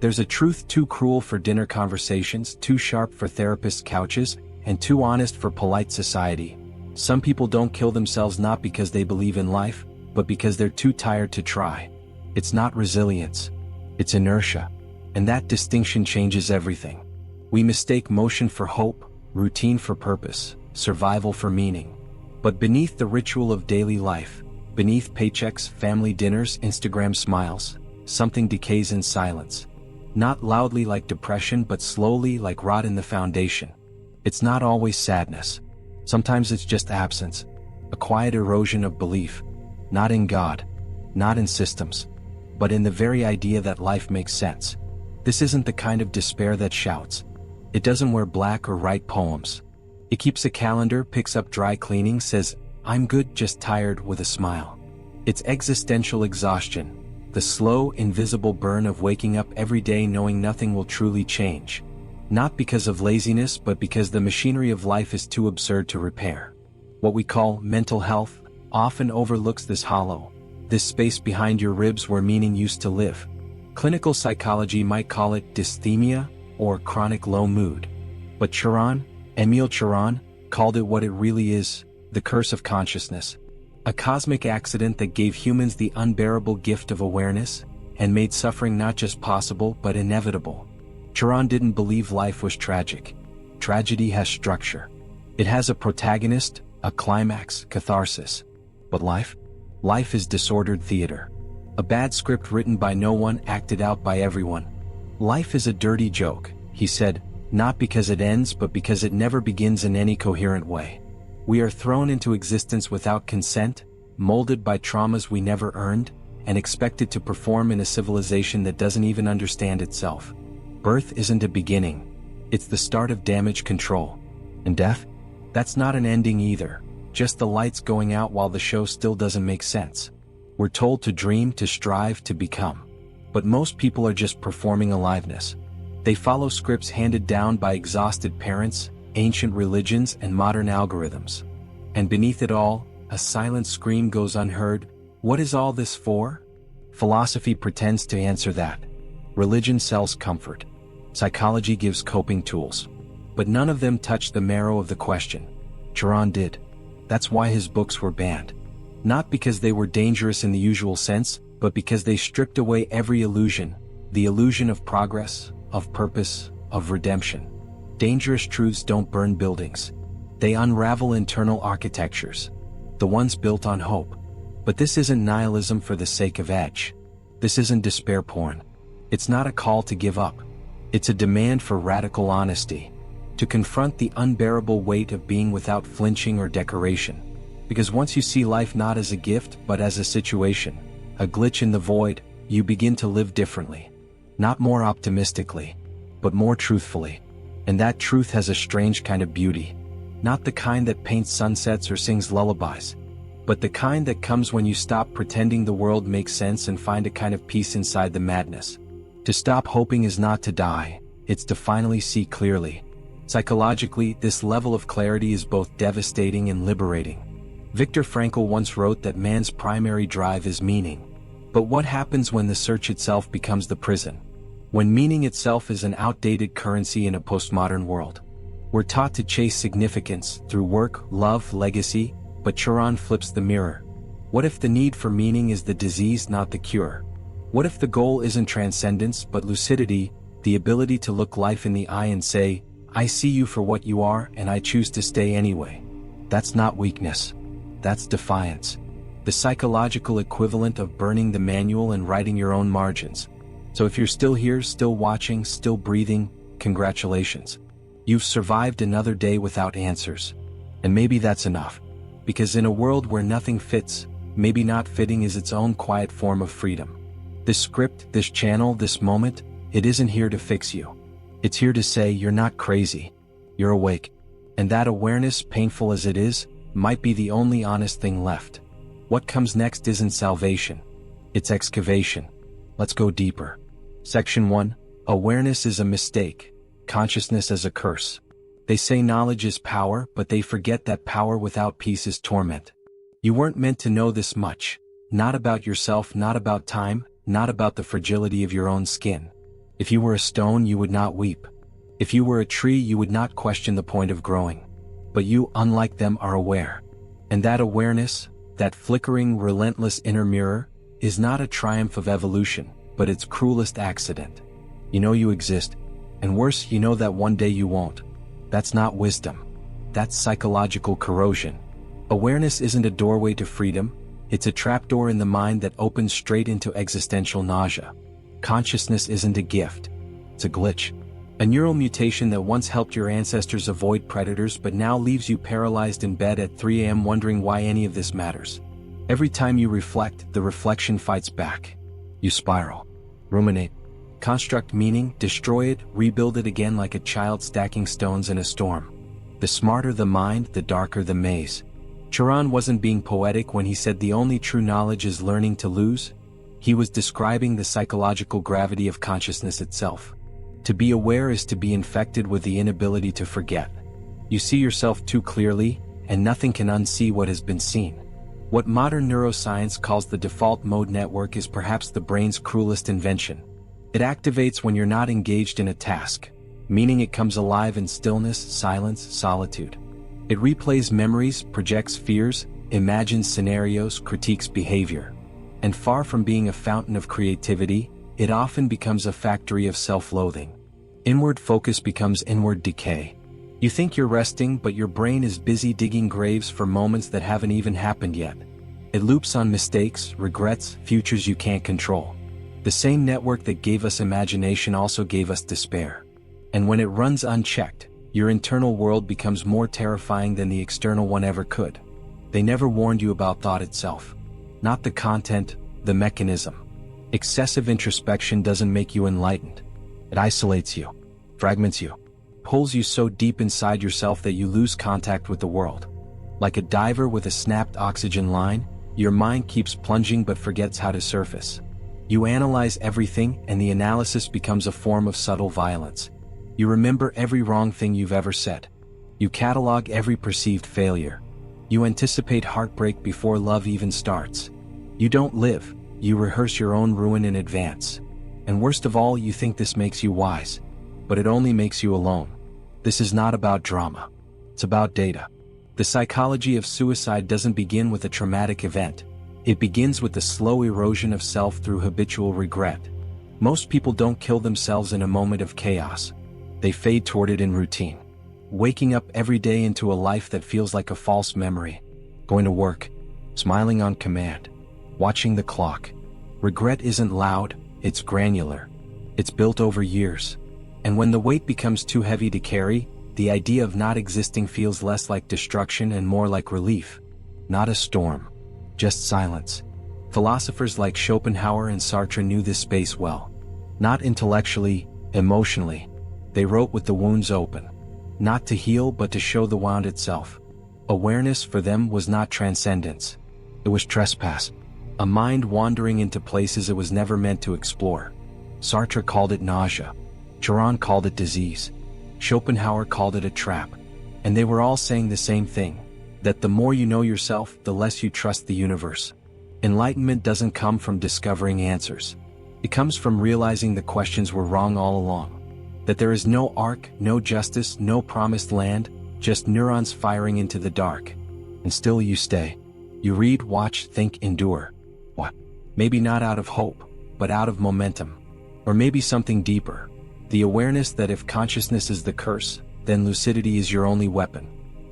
There's a truth too cruel for dinner conversations, too sharp for therapist couches, and too honest for polite society. Some people don't kill themselves not because they believe in life, but because they're too tired to try. It's not resilience. It's inertia. And that distinction changes everything. We mistake motion for hope, routine for purpose, survival for meaning. But beneath the ritual of daily life, beneath paychecks, family dinners, Instagram smiles, something decays in silence. Not loudly like depression, but slowly like rot in the foundation. It's not always sadness. Sometimes it's just absence, a quiet erosion of belief, not in God, not in systems, but in the very idea that life makes sense. This isn't the kind of despair that shouts. It doesn't wear black or write poems. It keeps a calendar, picks up dry cleaning, says, "I'm good, just tired," with a smile. It's existential exhaustion. The slow, invisible burn of waking up every day knowing nothing will truly change. Not because of laziness, but because the machinery of life is too absurd to repair. What we call mental health often overlooks this hollow, this space behind your ribs where meaning used to live. Clinical psychology might call it dysthemia or chronic low mood. But Emil Cioran, called it what it really is, the curse of consciousness. A cosmic accident that gave humans the unbearable gift of awareness, and made suffering not just possible but inevitable. Cioran didn't believe life was tragic. Tragedy has structure. It has a protagonist, a climax, catharsis. But life? Life is disordered theater. A bad script written by no one, acted out by everyone. Life is a dirty joke, he said, not because it ends but because it never begins in any coherent way. We are thrown into existence without consent, molded by traumas we never earned, and expected to perform in a civilization that doesn't even understand itself. Birth isn't a beginning. It's the start of damage control. And death? That's not an ending either, just the lights going out while the show still doesn't make sense. We're told to dream, to strive, to become. But most people are just performing aliveness. They follow scripts handed down by exhausted parents, ancient religions, and modern algorithms. And beneath it all, a silent scream goes unheard. What is all this for? Philosophy pretends to answer that. Religion sells comfort. Psychology gives coping tools. But none of them touch the marrow of the question. Cioran did. That's why his books were banned. Not because they were dangerous in the usual sense, but because they stripped away every illusion. The illusion of progress, of purpose, of redemption. Dangerous truths don't burn buildings. They unravel internal architectures. The ones built on hope. But this isn't nihilism for the sake of edge. This isn't despair porn. It's not a call to give up. It's a demand for radical honesty. To confront the unbearable weight of being without flinching or decoration. Because once you see life not as a gift but as a situation, a glitch in the void, you begin to live differently. Not more optimistically, but more truthfully. And that truth has a strange kind of beauty. Not the kind that paints sunsets or sings lullabies, but the kind that comes when you stop pretending the world makes sense and find a kind of peace inside the madness. To stop hoping is not to die, it's to finally see clearly. Psychologically, this level of clarity is both devastating and liberating. Viktor Frankl once wrote that man's primary drive is meaning. But what happens when the search itself becomes the prison? When meaning itself is an outdated currency in a postmodern world? We're taught to chase significance through work, love, legacy, but Cioran flips the mirror. What if the need for meaning is the disease, not the cure? What if the goal isn't transcendence but lucidity, the ability to look life in the eye and say, "I see you for what you are and I choose to stay anyway"? That's not weakness. That's defiance. The psychological equivalent of burning the manual and writing your own margins. So if you're still here, still watching, still breathing, congratulations. You've survived another day without answers. And maybe that's enough. Because in a world where nothing fits, maybe not fitting is its own quiet form of freedom. This script, this channel, this moment, it isn't here to fix you. It's here to say you're not crazy. You're awake. And that awareness, painful as it is, might be the only honest thing left. What comes next isn't salvation. It's excavation. Let's go deeper. Section 1. Awareness is a mistake. Consciousness as a curse. They say knowledge is power, but they forget that power without peace is torment. You weren't meant to know this much. Not about yourself, not about time, not about the fragility of your own skin. If you were a stone, you would not weep. If you were a tree, you would not question the point of growing. But you, unlike them, are aware. And that awareness, that flickering, relentless inner mirror, is not a triumph of evolution, but its cruelest accident. You know you exist, and worse, you know that one day you won't. That's not wisdom. That's psychological corrosion. Awareness isn't a doorway to freedom, it's a trapdoor in the mind that opens straight into existential nausea. Consciousness isn't a gift. It's a glitch. A neural mutation that once helped your ancestors avoid predators but now leaves you paralyzed in bed at 3 a.m. wondering why any of this matters. Every time you reflect, the reflection fights back. You spiral. Ruminate. Construct meaning, destroy it, rebuild it again like a child stacking stones in a storm. The smarter the mind, the darker the maze. Cioran wasn't being poetic when he said the only true knowledge is learning to lose. He was describing the psychological gravity of consciousness itself. To be aware is to be infected with the inability to forget. You see yourself too clearly, and nothing can unsee what has been seen. What modern neuroscience calls the default mode network is perhaps the brain's cruelest invention. It activates when you're not engaged in a task, meaning it comes alive in stillness, silence, solitude. It replays memories, projects fears, imagines scenarios, critiques behavior. And far from being a fountain of creativity, it often becomes a factory of self-loathing. Inward focus becomes inward decay. You think you're resting, but your brain is busy digging graves for moments that haven't even happened yet. It loops on mistakes, regrets, futures you can't control. The same network that gave us imagination also gave us despair. And when it runs unchecked, your internal world becomes more terrifying than the external one ever could. They never warned you about thought itself. Not the content, the mechanism. Excessive introspection doesn't make you enlightened. It isolates you, fragments you, pulls you so deep inside yourself that you lose contact with the world. Like a diver with a snapped oxygen line, your mind keeps plunging but forgets how to surface. You analyze everything, and the analysis becomes a form of subtle violence. You remember every wrong thing you've ever said. You catalog every perceived failure. You anticipate heartbreak before love even starts. You don't live, you rehearse your own ruin in advance. And worst of all, you think this makes you wise. But it only makes you alone. This is not about drama. It's about data. The psychology of suicide doesn't begin with a traumatic event. It begins with the slow erosion of self through habitual regret. Most people don't kill themselves in a moment of chaos. They fade toward it in routine. Waking up every day into a life that feels like a false memory. Going to work, smiling on command, watching the clock. Regret isn't loud, it's granular. It's built over years. And when the weight becomes too heavy to carry, the idea of not existing feels less like destruction and more like relief. Not a storm, just silence. Philosophers like Schopenhauer and Sartre knew this space well. Not intellectually, emotionally. They wrote with the wounds open. Not to heal but to show the wound itself. Awareness for them was not transcendence. It was trespass. A mind wandering into places it was never meant to explore. Sartre called it nausea. Cioran called it disease. Schopenhauer called it a trap. And they were all saying the same thing, that the more you know yourself, the less you trust the universe. Enlightenment doesn't come from discovering answers. It comes from realizing the questions were wrong all along. That there is no arc, no justice, no promised land, just neurons firing into the dark. And still you stay. You read, watch, think, endure. What? Maybe not out of hope, but out of momentum. Or maybe something deeper. The awareness that if consciousness is the curse, then lucidity is your only weapon.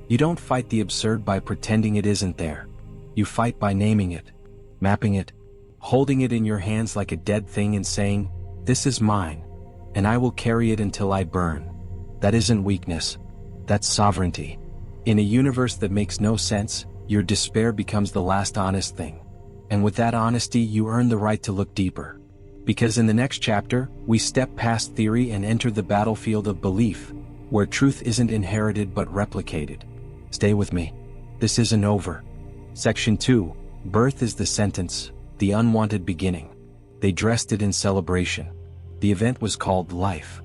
You don't fight the absurd by pretending it isn't there. You fight by naming it, mapping it, holding it in your hands like a dead thing and saying, "This is mine, and I will carry it until I burn." That isn't weakness. That's sovereignty. In a universe that makes no sense, your despair becomes the last honest thing. And with that honesty, you earn the right to look deeper. Because in the next chapter, we step past theory and enter the battlefield of belief, where truth isn't inherited but replicated. Stay with me. This isn't over. Section 2. Birth is the sentence, the unwanted beginning. They dressed it in celebration. The event was called life.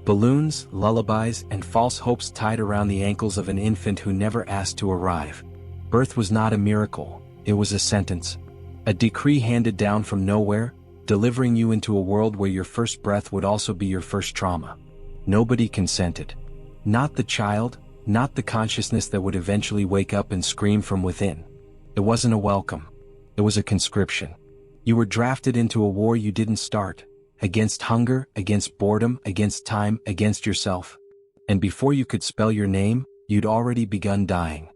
Balloons, lullabies, and false hopes tied around the ankles of an infant who never asked to arrive. Birth was not a miracle, it was a sentence. A decree handed down from nowhere, delivering you into a world where your first breath would also be your first trauma. Nobody consented. Not the child, not the consciousness that would eventually wake up and scream from within. It wasn't a welcome. It was a conscription. You were drafted into a war you didn't start, against hunger, against boredom, against time, against yourself. And before you could spell your name, you'd already begun dying.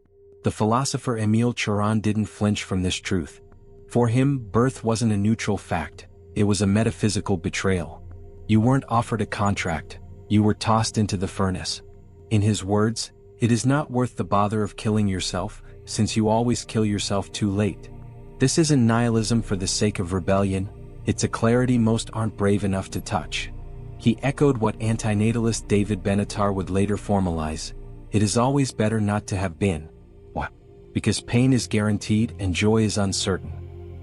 The philosopher Emil Cioran didn't flinch from this truth. For him, birth wasn't a neutral fact, it was a metaphysical betrayal. You weren't offered a contract, you were tossed into the furnace. In his words, it is not worth the bother of killing yourself, since you always kill yourself too late. This isn't nihilism for the sake of rebellion, it's a clarity most aren't brave enough to touch. He echoed what antinatalist David Benatar would later formalize: it is always better not to have been. Why? Because pain is guaranteed and joy is uncertain.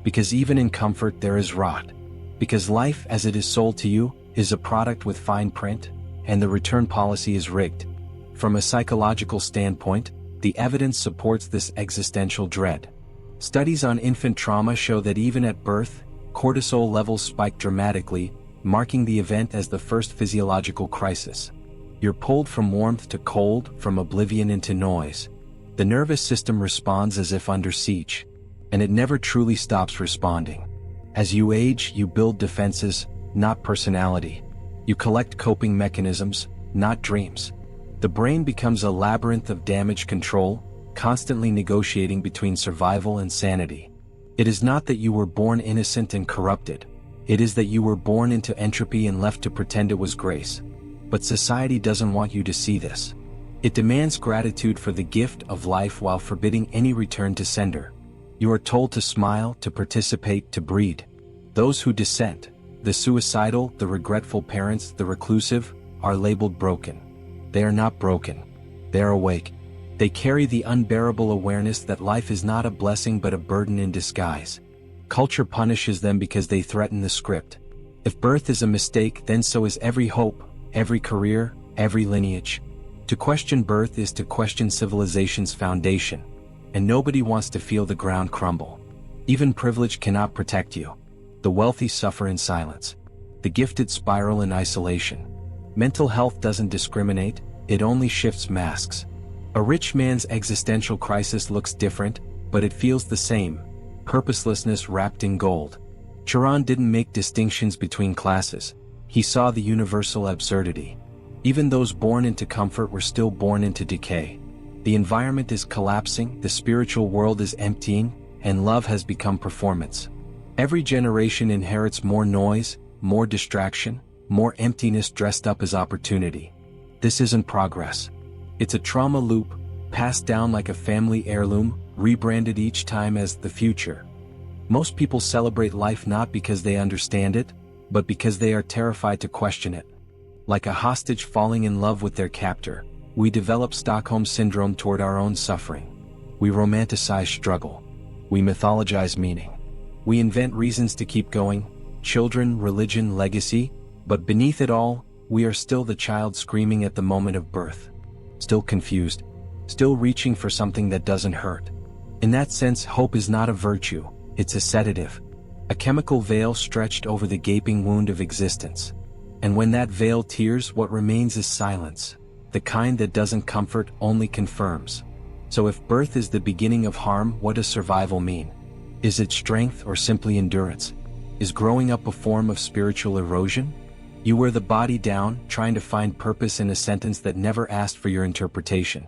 Because even in comfort there is rot. Because life as it is sold to you is a product with fine print, and the return policy is rigged. From a psychological standpoint, the evidence supports this existential dread. Studies on infant trauma show that even at birth, cortisol levels spike dramatically, marking the event as the first physiological crisis. You're pulled from warmth to cold, from oblivion into noise. The nervous system responds as if under siege, and it never truly stops responding. As you age, you build defenses, not personality. You collect coping mechanisms, not dreams. The brain becomes a labyrinth of damage control, constantly negotiating between survival and sanity. It is not that you were born innocent and corrupted. It is that you were born into entropy and left to pretend it was grace. But society doesn't want you to see this. It demands gratitude for the gift of life while forbidding any return to sender. You are told to smile, to participate, to breed. Those who dissent, the suicidal, the regretful parents, the reclusive, are labeled broken. They are not broken. They are awake. They carry the unbearable awareness that life is not a blessing but a burden in disguise. Culture punishes them because they threaten the script. If birth is a mistake, then so is every hope, every career, every lineage. To question birth is to question civilization's foundation. And nobody wants to feel the ground crumble. Even privilege cannot protect you. The wealthy suffer in silence. The gifted spiral in isolation. Mental health doesn't discriminate, it only shifts masks. A rich man's existential crisis looks different, but it feels the same. Purposelessness wrapped in gold. Cioran didn't make distinctions between classes. He saw the universal absurdity. Even those born into comfort were still born into decay. The environment is collapsing, the spiritual world is emptying, and love has become performance. Every generation inherits more noise, more distraction, more emptiness dressed up as opportunity. This isn't progress. It's a trauma loop, passed down like a family heirloom, rebranded each time as the future. Most people celebrate life not because they understand it, but because they are terrified to question it. Like a hostage falling in love with their captor, we develop Stockholm Syndrome toward our own suffering. We romanticize struggle. We mythologize meaning. We invent reasons to keep going, children, religion, legacy, but beneath it all, we are still the child screaming at the moment of birth. Still confused, still reaching for something that doesn't hurt. In that sense, hope is not a virtue, it's a sedative. A chemical veil stretched over the gaping wound of existence. And when that veil tears, what remains is silence. The kind that doesn't comfort, only confirms. So if birth is the beginning of harm, what does survival mean? Is it strength or simply endurance? Is growing up a form of spiritual erosion? You wear the body down, trying to find purpose in a sentence that never asked for your interpretation.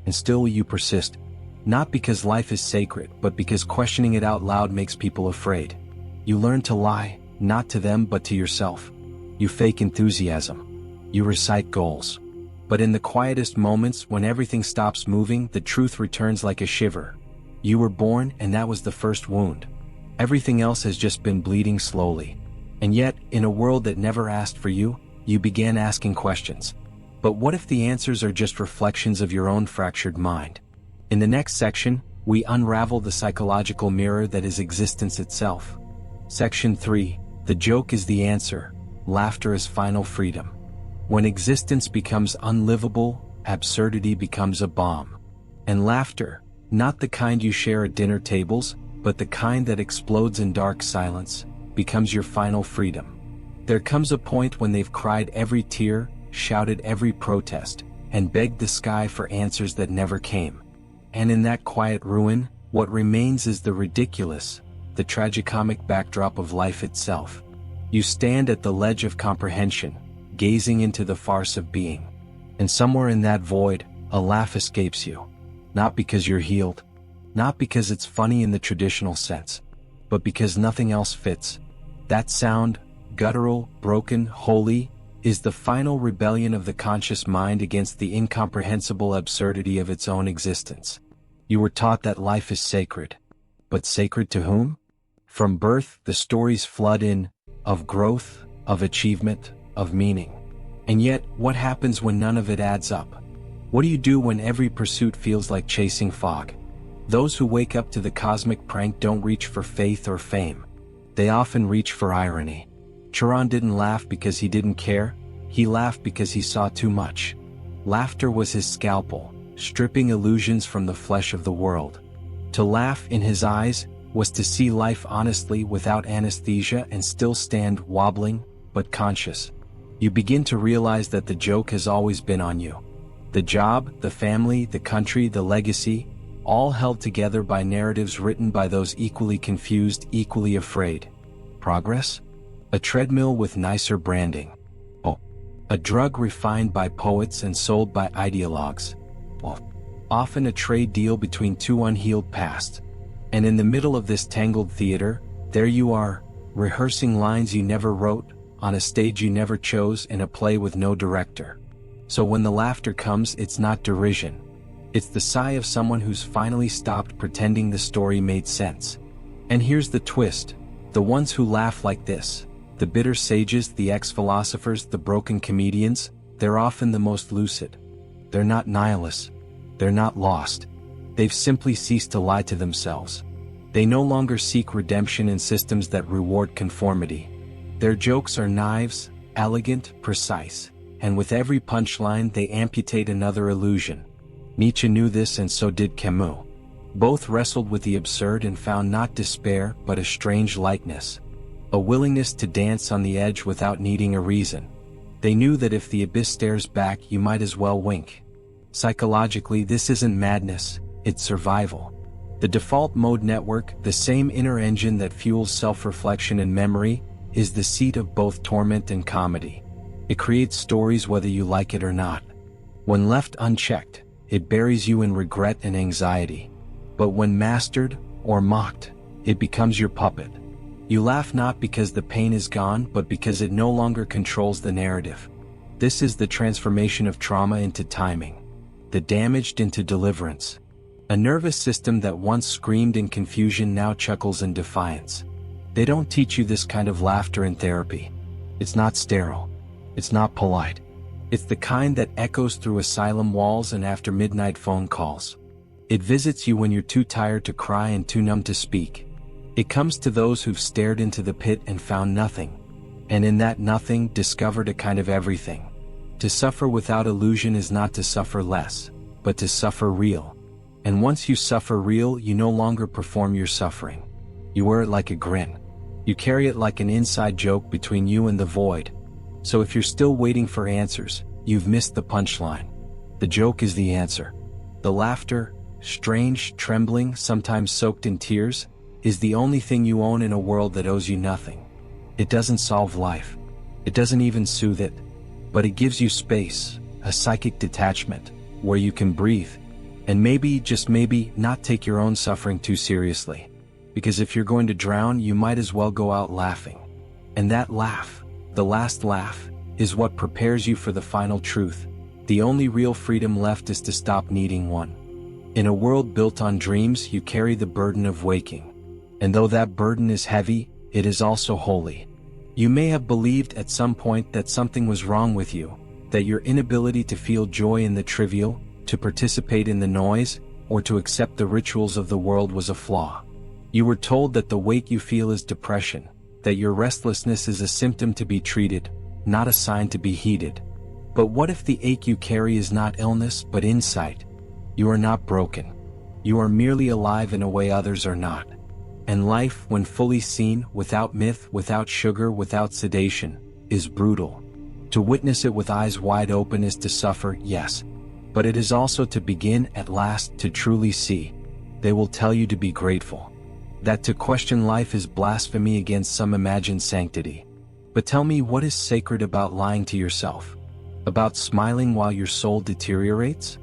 And still you persist. Not because life is sacred, but because questioning it out loud makes people afraid. You learn to lie, not to them but to yourself. You fake enthusiasm. You recite goals. But in the quietest moments, when everything stops moving, the truth returns like a shiver. You were born, and that was the first wound. Everything else has just been bleeding slowly. And yet, in a world that never asked for you, you began asking questions. But what if the answers are just reflections of your own fractured mind? In the next section, we unravel the psychological mirror that is existence itself. Section 3, The joke is the answer. Laughter is final freedom. When existence becomes unlivable, absurdity becomes a bomb. And laughter, not the kind you share at dinner tables, but the kind that explodes in dark silence, becomes your final freedom. There comes a point when they've cried every tear, shouted every protest, and begged the sky for answers that never came. And in that quiet ruin, what remains is the ridiculous, the tragicomic backdrop of life itself. You stand at the ledge of comprehension, gazing into the farce of being. And somewhere in that void, a laugh escapes you. Not because you're healed, not because it's funny in the traditional sense, but because nothing else fits. That sound, guttural, broken, holy, is the final rebellion of the conscious mind against the incomprehensible absurdity of its own existence. You were taught that life is sacred. But sacred to whom? From birth, the stories flood in, of growth, of achievement, of meaning. And yet, what happens when none of it adds up? What do you do when every pursuit feels like chasing fog? Those who wake up to the cosmic prank don't reach for faith or fame. They often reach for irony. Cioran didn't laugh because he didn't care, he laughed because he saw too much. Laughter was his scalpel, stripping illusions from the flesh of the world. To laugh, in his eyes, was to see life honestly without anesthesia and still stand wobbling, but conscious. You begin to realize that the joke has always been on you. The job, the family, the country, the legacy, all held together by narratives written by those equally confused, equally afraid. Progress? A treadmill with nicer branding. Oh. A drug refined by poets and sold by ideologues. Oh. Often a trade deal between two unhealed pasts. And in the middle of this tangled theater, there you are, rehearsing lines you never wrote, on a stage you never chose, in a play with no director. So when the laughter comes, it's not derision. It's the sigh of someone who's finally stopped pretending the story made sense. And here's the twist. The ones who laugh like this, the bitter sages, the ex-philosophers, the broken comedians, they're often the most lucid. They're not nihilists. They're not lost. They've simply ceased to lie to themselves. They no longer seek redemption in systems that reward conformity. Their jokes are knives, elegant, precise, and with every punchline they amputate another illusion. Nietzsche knew this, and so did Camus. Both wrestled with the absurd and found not despair but a strange lightness. A willingness to dance on the edge without needing a reason. They knew that if the abyss stares back, you might as well wink. Psychologically, this isn't madness, it's survival. The default mode network, the same inner engine that fuels self-reflection and memory, is the seat of both torment and comedy. It creates stories whether you like it or not. When left unchecked, it buries you in regret and anxiety. But when mastered, or mocked, it becomes your puppet. You laugh not because the pain is gone, but because it no longer controls the narrative. This is the transformation of trauma into timing. The damaged into deliverance. A nervous system that once screamed in confusion now chuckles in defiance. They don't teach you this kind of laughter in therapy. It's not sterile. It's not polite. It's the kind that echoes through asylum walls and after midnight phone calls. It visits you when you're too tired to cry and too numb to speak. It comes to those who've stared into the pit and found nothing. And in that nothing, discovered a kind of everything. To suffer without illusion is not to suffer less, but to suffer real. And once you suffer real, you no longer perform your suffering. You wear it like a grin. You carry it like an inside joke between you and the void. So if you're still waiting for answers, you've missed the punchline. The joke is the answer. The laughter, strange, trembling, sometimes soaked in tears, is the only thing you own in a world that owes you nothing. It doesn't solve life. It doesn't even soothe it. But it gives you space, a psychic detachment, where you can breathe. And maybe, just maybe, not take your own suffering too seriously. Because if you're going to drown, you might as well go out laughing. And that laugh, the last laugh, is what prepares you for the final truth. The only real freedom left is to stop needing one. In a world built on dreams, you carry the burden of waking. And though that burden is heavy, it is also holy. You may have believed at some point that something was wrong with you, that your inability to feel joy in the trivial, to participate in the noise, or to accept the rituals of the world was a flaw. You were told that the weight you feel is depression, that your restlessness is a symptom to be treated, not a sign to be heeded. But what if the ache you carry is not illness but insight? You are not broken. You are merely alive in a way others are not. And life, when fully seen, without myth, without sugar, without sedation, is brutal. To witness it with eyes wide open is to suffer, yes. But it is also to begin, at last, to truly see. They will tell you to be grateful. That to question life is blasphemy against some imagined sanctity. But tell me, what is sacred about lying to yourself? About smiling while your soul deteriorates?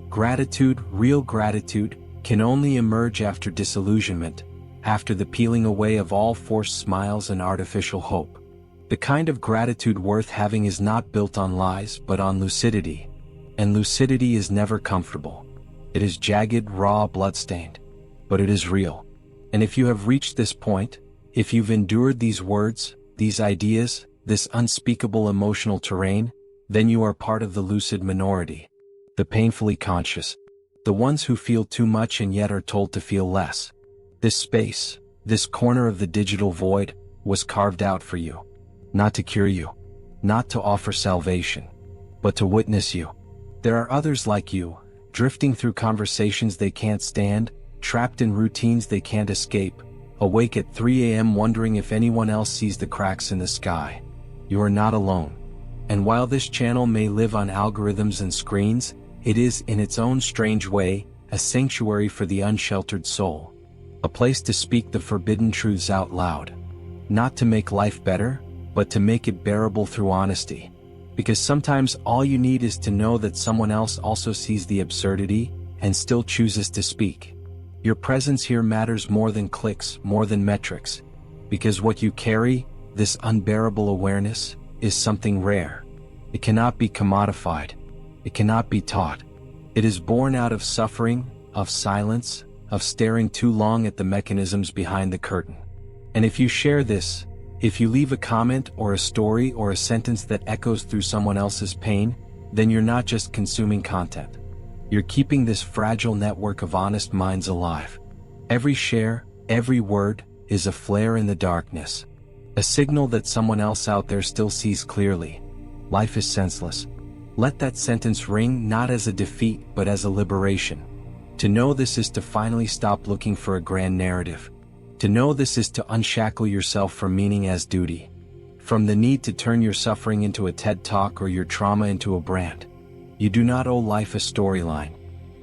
Gratitude, real gratitude, can only emerge after disillusionment, after the peeling away of all forced smiles and artificial hope. The kind of gratitude worth having is not built on lies but on lucidity. And lucidity is never comfortable. It is jagged, raw, bloodstained. But it is real. And if you have reached this point, if you've endured these words, these ideas, this unspeakable emotional terrain, then you are part of the lucid minority. The painfully conscious. The ones who feel too much and yet are told to feel less. This space, this corner of the digital void, was carved out for you. Not to cure you. Not to offer salvation. But to witness you. There are others like you, drifting through conversations they can't stand, trapped in routines they can't escape, awake at 3 a.m. wondering if anyone else sees the cracks in the sky. You are not alone. And while this channel may live on algorithms and screens, it is, in its own strange way, a sanctuary for the unsheltered soul. A place to speak the forbidden truths out loud. Not to make life better, but to make it bearable through honesty. Because sometimes all you need is to know that someone else also sees the absurdity, and still chooses to speak. Your presence here matters more than clicks, more than metrics. Because what you carry, this unbearable awareness, is something rare. It cannot be commodified. It cannot be taught. It is born out of suffering, of silence, of staring too long at the mechanisms behind the curtain. And if you share this, if you leave a comment or a story or a sentence that echoes through someone else's pain, then you're not just consuming content. You're keeping this fragile network of honest minds alive. Every share, every word, is a flare in the darkness. A signal that someone else out there still sees clearly. Life is senseless. Let that sentence ring not as a defeat but as a liberation. To know this is to finally stop looking for a grand narrative. To know this is to unshackle yourself from meaning as duty. From the need to turn your suffering into a TED Talk or your trauma into a brand. You do not owe life a storyline.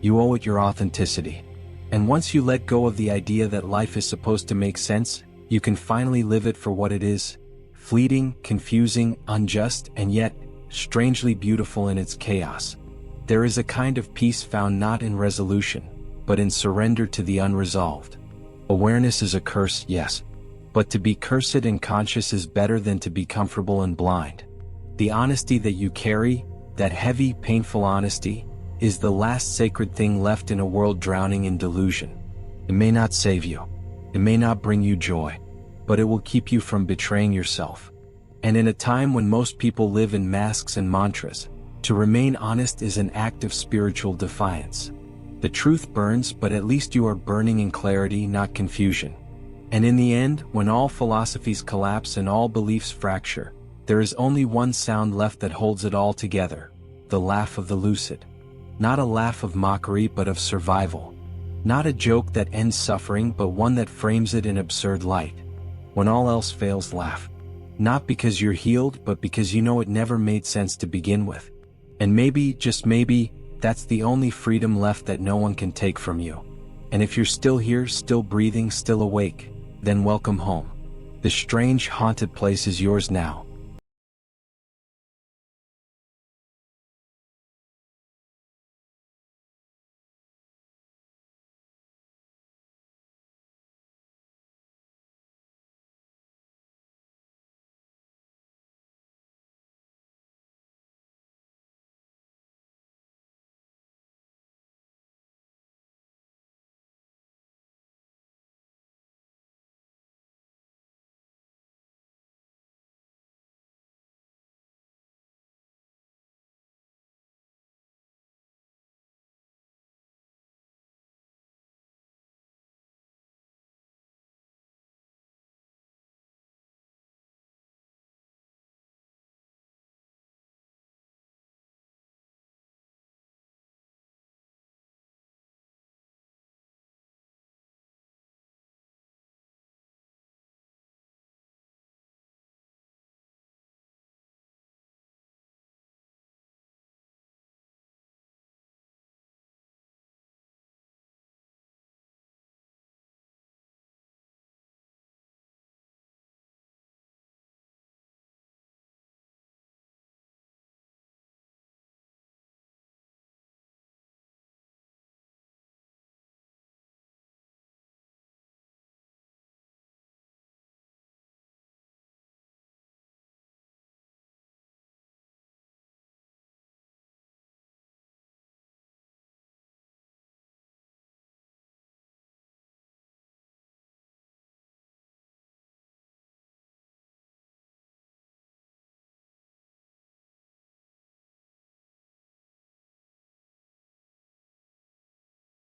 You owe it your authenticity. And once you let go of the idea that life is supposed to make sense, you can finally live it for what it is. Fleeting, confusing, unjust, and yet, strangely beautiful in its chaos. There is a kind of peace found not in resolution, but in surrender to the unresolved. Awareness is a curse, yes. But to be cursed and conscious is better than to be comfortable and blind. The honesty that you carry, that heavy, painful honesty, is the last sacred thing left in a world drowning in delusion. It may not save you. It may not bring you joy. But it will keep you from betraying yourself. And in a time when most people live in masks and mantras, to remain honest is an act of spiritual defiance. The truth burns, but at least you are burning in clarity, not confusion. And in the end, when all philosophies collapse and all beliefs fracture, there is only one sound left that holds it all together: the laugh of the lucid. Not a laugh of mockery but of survival. Not a joke that ends suffering but one that frames it in absurd light. When all else fails, laugh. Not because you're healed but because you know it never made sense to begin with. And maybe, just maybe, that's the only freedom left that no one can take from you. And if you're still here, still breathing, still awake, then welcome home. The strange, haunted place is yours now.